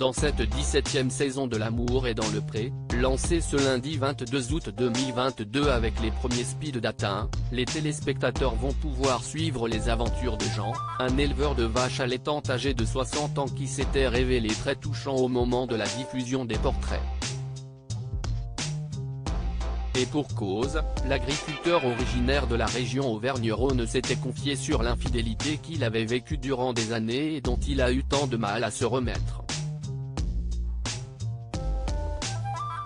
Dans cette 17e saison de L'amour est dans le pré, lancée ce lundi 22 août 2022 avec les premiers speed dating, les téléspectateurs vont pouvoir suivre les aventures de Jean, un éleveur de vaches allaitantes âgé de 60 ans qui s'était révélé très touchant au moment de la diffusion des portraits. Et pour cause, l'agriculteur originaire de la région Auvergne-Rhône s'était confié sur l'infidélité qu'il avait vécue durant des années et dont il a eu tant de mal à se remettre.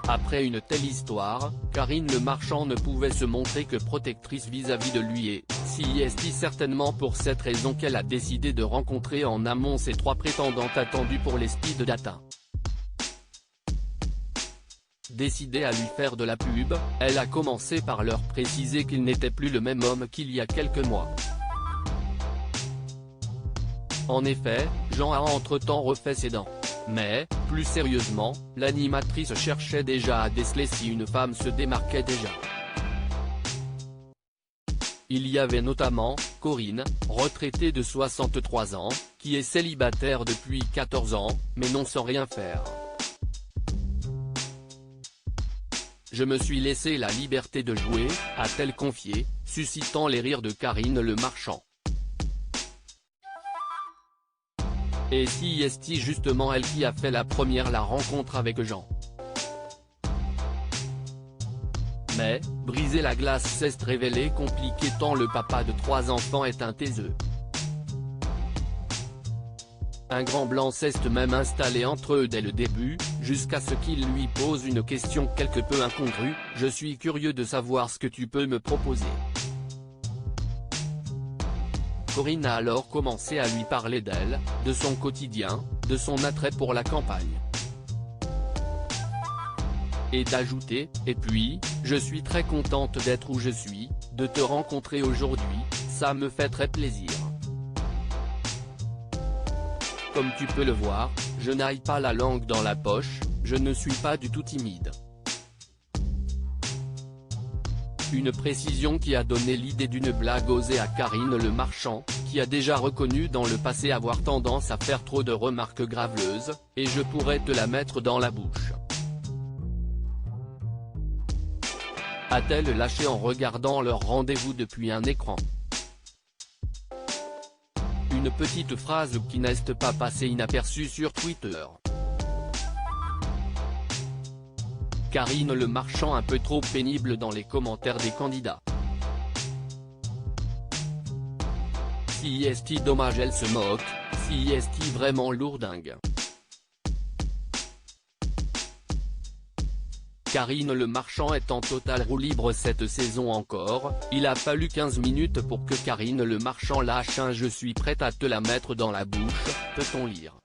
Après une telle histoire, Karine Le Marchand ne pouvait se montrer que protectrice vis-à-vis de lui et, c'est certainement pour cette raison qu'elle a décidé de rencontrer en amont ses 3 prétendantes attendues pour les speed dating. Décidée à lui faire de la pub, elle a commencé par leur préciser qu'il n'était plus le même homme qu'il y a quelques mois. En effet, Jean a entre-temps refait ses dents. Mais, plus sérieusement, l'animatrice cherchait déjà à déceler si une femme se démarquait déjà. Il y avait notamment, Corinne, retraitée de 63 ans, qui est célibataire depuis 14 ans, mais non sans rien faire. Je me suis laissé la liberté de jouer, a-t-elle confié, suscitant les rires de Karine Le Marchand. Et c'est justement elle qui a fait la rencontre avec Jean. Mais, briser la glace s'est révélé compliqué tant le papa de 3 enfants est un taiseux. Un grand blanc s'est même installé entre eux dès le début, jusqu'à ce qu'il lui pose une question quelque peu incongrue: « Je suis curieux de savoir ce que tu peux me proposer. » Corinne a alors commencé à lui parler d'elle, de son quotidien, de son attrait pour la campagne. Et d'ajouter: « Et puis, je suis très contente d'être où je suis, de te rencontrer aujourd'hui, ça me fait très plaisir. Comme tu peux le voir, je n'aille pas la langue dans la poche, je ne suis pas du tout timide. » Une précision qui a donné l'idée d'une blague osée à Karine Le Marchand, qui a déjà reconnu dans le passé avoir tendance à faire trop de remarques graveleuses, et je pourrais te la mettre dans la bouche. A-t-elle lâché en regardant leur rendez-vous depuis un écran. Une petite phrase qui n'est pas passée inaperçue sur Twitter. Karine Le Marchand un peu trop pénible dans les commentaires des candidats. C'est dommage elle se moque, c'est vraiment lourdingue. Karine Le Marchand est en totale roue libre cette saison encore, il a fallu 15 minutes pour que Karine Le Marchand lâche un « je suis prête à te la mettre dans la bouche », peut-on lire.